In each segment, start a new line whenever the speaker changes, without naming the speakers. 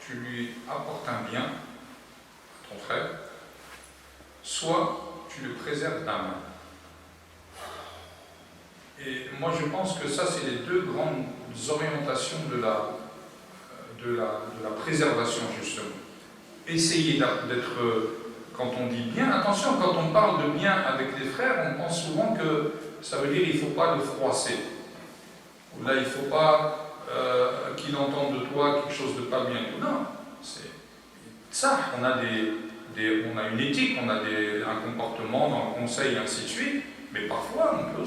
tu lui apportes un bien, ton frère, soit tu le préserves d'un mal. Et moi je pense que ça c'est les deux grandes orientations de la préservation justement. Essayer d'être, quand on dit bien, attention, quand on parle de bien avec les frères, on pense souvent que ça veut dire qu'il ne faut pas le froisser. Ou là il ne faut pas qu'il entende de toi quelque chose de pas bien. Non, c'est ça, on a une éthique, on a un comportement dans le conseil et ainsi de suite, mais parfois on peut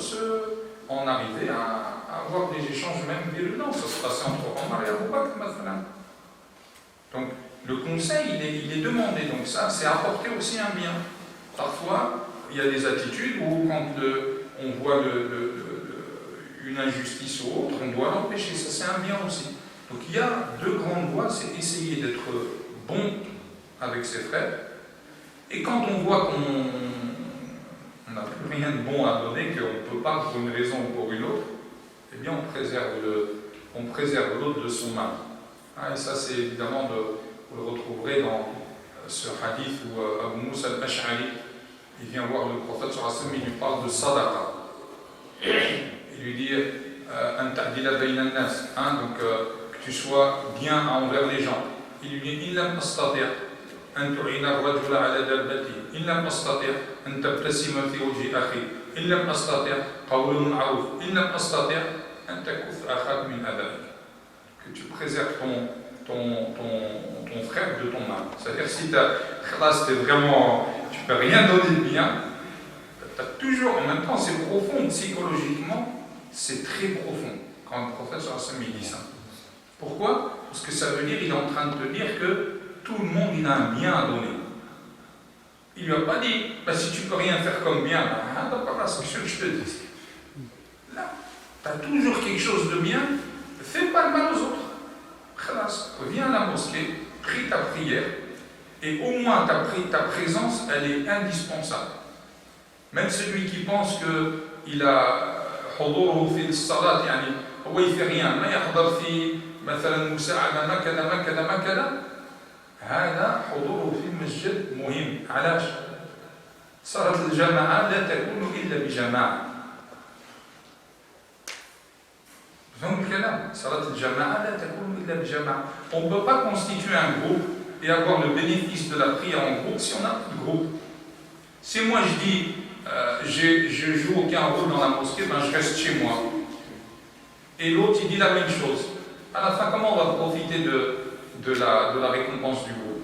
en arriver à avoir des échanges même virulents. Ça se passait entre Omar et Abu Bakr maintenant. Donc le conseil il est demandé, donc ça c'est apporter aussi un bien. Parfois il y a des attitudes où quand on voit une injustice ou autre, on doit l'empêcher, ça c'est un bien aussi. Donc il y a deux grandes voies, c'est essayer d'être bon avec ses frères, et quand on voit qu'on n'a plus rien de bon à donner, qu'on ne peut pas pour une raison ou pour une autre, eh bien on préserve l'autre de son mal. Et ça c'est évidemment, vous le retrouverez dans ce hadith où Abu Moussa al-Ash'ari, il vient voir le prophète sallallahu alayhi wa sallam, il lui parle de sadaqa. Il lui dit Anta'dila bayna an-nas, donc que tu sois bien envers les gens. Il lui dit Illam astati' an tu'ina ar-rajula ala dabbati, illam astati' an tabtassima fi wajhi akhi, illam astati' qawlun ma'ruf, illam astati' an takuff akhak min adabik. Que tu préserves ton frère de ton mal. C'est-à-dire si t'es vraiment, tu peux rien donner de bien, tu as toujours, en même temps c'est profond, psychologiquement, c'est très profond quand le prophète sallallahu alayhi wa sallam dit ça. Pourquoi? Parce que ça veut dire qu'il est en train de te dire que tout le monde il a un bien à donner. Il lui a pas dit, si tu peux rien faire comme bien, c'est ce que je te dis. Là, tu as toujours quelque chose de bien, fais pas le mal aux autres. Viens à la mosquée, prie ta prière, et au moins ta présence, elle est indispensable. Même celui qui pense qu'il a حضوره في الصلاة يعني هو يفي rien, ما يحضر في مثلا مساعدة ما كذا ما كذا ما كذا، هذا حضوره في المسجد مهم. علاش؟ صلاة الجماعة لا تكون إلا بجماعة. فهم الكلام، صلاة الجماعة لا تكون إلا بجماعة. On ne peut pas constituer un groupe et avoir le bénéfice de la prière en groupe si on n'a pas de groupe. Si moi je dis je joue aucun rôle dans la mosquée, je reste chez moi. Et l'autre il dit la même chose. À la fin, comment on va profiter de la récompense du groupe?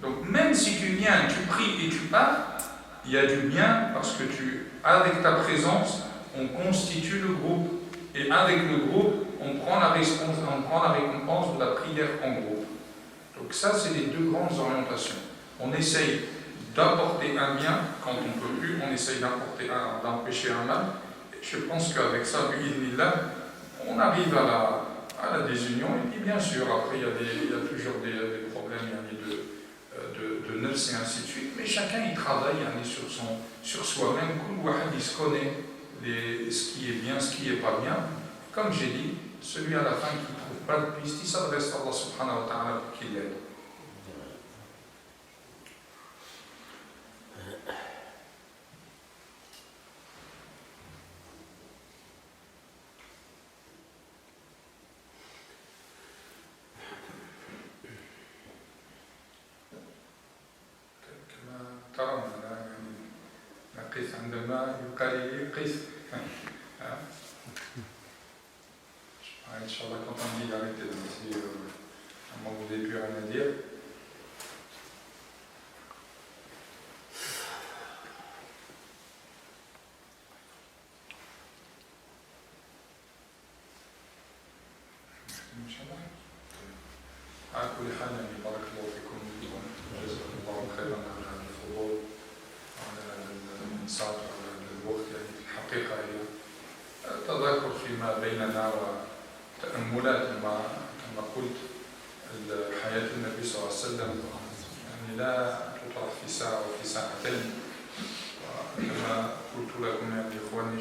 Donc même si tu viens, tu pries et tu pars, il y a du bien parce que avec ta présence, on constitue le groupe. Et avec le groupe, on prend la récompense de la prière en groupe. Donc ça, c'est les deux grandes orientations. On essaye d'apporter un bien quand on ne peut plus, on essaye d'empêcher un mal. Et je pense qu'avec ça, on arrive à la désunion. Et puis bien sûr, après, il y a toujours des problèmes de nefs et ainsi de suite. Mais chacun, il travaille sur soi-même. Il se connaît ce qui est bien, ce qui n'est pas bien. Comme j'ai dit, celui à la fin qui ne trouve pas de piste, il s'adresse à Allah subhanahu wa ta'ala pour qu'il l'aide. قيس عندما يقال لي قيس Inch'Allah, quand on dit arrêtez, si à moins que vous n'ayez plus rien à dire. Inch'Allah. على كل حال يعني بارك الله فيكم وجزاكم الله خيرا على هذا الحضور وعلى الانصات وعلى الوقت. يعني في الحقيقة هي تذاكر فيما بيننا وتأملات كما قلت حياة النبي صلى الله عليه وسلم يعني لا تطرح في ساعة وفي ساعتين. وكما قلت لكم يعني إخواني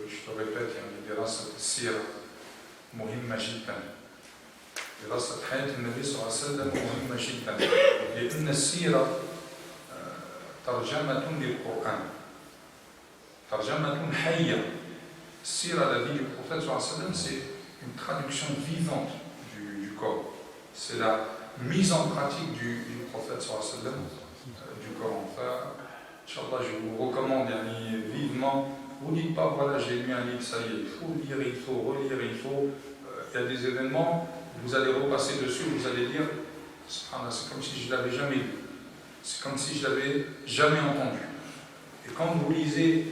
je te répète يعني دراسة السيرة مهمة جدا. دراسة حياة النبي صلى الله عليه وسلم مهمة جدا، لأن السيرة ترجمة للقرآن، ترجمة حية. السيرة la vie du prophète صلى الله عليه وسلم, c'est une traduction vivante du Coran. C'est la mise en pratique du prophète صلى الله عليه وسلم du Coran. Inch'Allah, je vous recommande vivement. Vous ne dites pas, voilà, j'ai lu un livre, ça y est, il faut lire, il faut relire, il faut. Il y a des événements, vous allez repasser dessus, vous allez dire, c'est comme si je ne l'avais jamais lu. C'est comme si je ne l'avais jamais entendu. Et quand vous lisez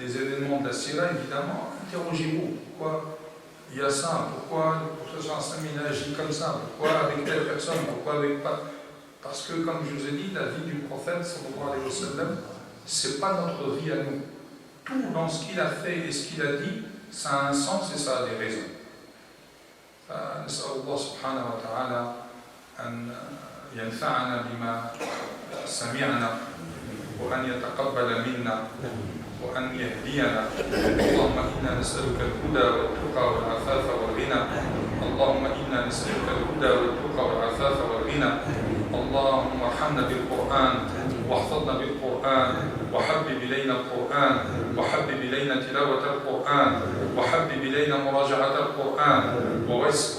les événements de la Sira, évidemment, interrogez-vous. Pourquoi il y a ça? Pourquoi le prophète il agit comme ça? Pourquoi avec telle personne? Pourquoi avec pas? Parce que, comme je vous ai dit, la vie du prophète, sallallahu alayhi wa sallam, ce n'est pas notre vie à nous. Tout dans ce qu'il a fait et ce qu'il a dit, ça a un sens et ça a des raisons. نسأل الله سبحانه وتعالى أن ينفعنا بما سمعنا وأن يتقبل منا وأن يهدينا. اللهم إنا نسألك الهدى والتقى والعفاف والغنى. اللهم إنا نسألك الهدى والتقى والعفاف والغنى. اللهم ارحمنا بالقرآن واحفظنا بالقرآن وحبب إلينا القرآن وحبب إلينا تلاوة القرآن وحبب إلينا مراجعة القرآن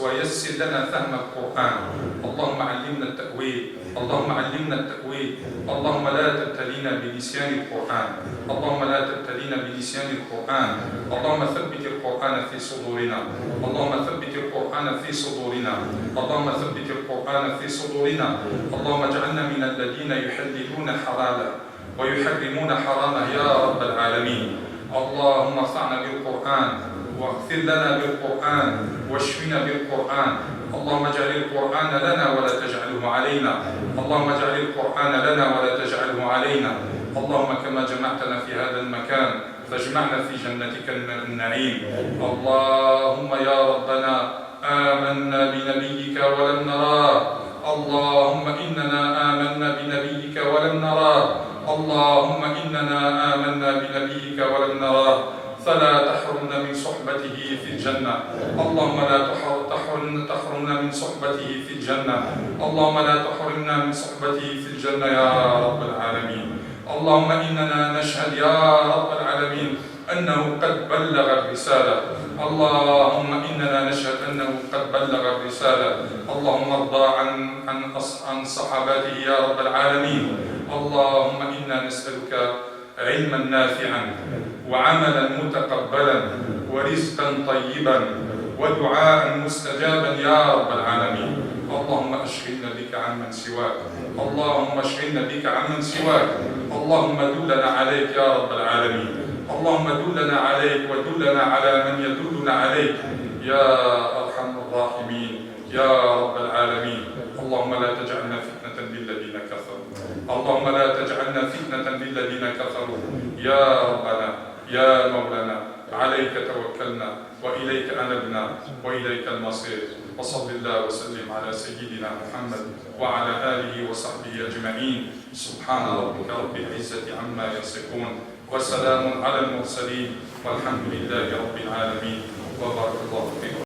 ويسر لنا فهم القرآن. اللهم علمنا التأويل، اللهم علمنا التأويل. اللهم لا تبتلينا بنسيان القرآن، اللهم لا تبتلينا بنسيان القرآن. اللهم ثبت القرآن في صدورنا، اللهم ثبت القرآن في صدورنا، اللهم ثبت القرآن في صدورنا. اللهم اجعلنا من الذين يحللون حلالا ويحرمون حراما يا رب العالمين. اللهم ارفعنا بالقرآن واغفر لنا بالقرآن واشفنا بالقرآن. اللهم اجعل القرآن لنا ولا تجعله علينا، اللهم اجعل القرآن لنا ولا تجعله علينا. اللهم كما جمعتنا في هذا المكان فاجمعنا في جنتك النعيم. اللهم يا ربنا آمنا بنبيك ولم نراه، اللهم إننا آمنا بنبيك ولم نراه، اللهم إننا آمنا بنبيك ولم نراه، فلا تحرمنا من صحبته في الجنة. اللهم لا تحرمنا من صحبته في الجنة، اللهم لا تحرمنا من صحبته في الجنة يا رب العالمين. اللهم إننا نشهد يا رب العالمين أنه قد بلغ الرسالة، اللهم إننا نشهد أنه قد بلغ الرسالة. اللهم ارضى عن صحابته يا رب العالمين. اللهم إنا نسألك علما نافعا وعملا متقبلا ورزقا طيبا ودعاء مستجابا يا رب العالمين. اللهم اشغلنا بك عمن سواك، اللهم اشغلنا بك عمن سواك. اللهم دلنا عليك يا رب العالمين، اللهم دلنا عليك ودلنا على من يدلنا عليك يا أرحم الراحمين يا رب العالمين. اللهم لا تجعلنا فتنة للذين كفروا، اللهم لا تجعلنا فتنة للذين كفروا يا ربنا يا مولانا. عليك توكلنا وإليك أنبنا وإليك المصير. وصل الله وسلم على سيدنا محمد وعلى آله وصحبه أجمعين. سبحان ربك رب العزة عما يصفون وسلام على المرسلين والحمد لله رب العالمين. وبارك الله فيكم.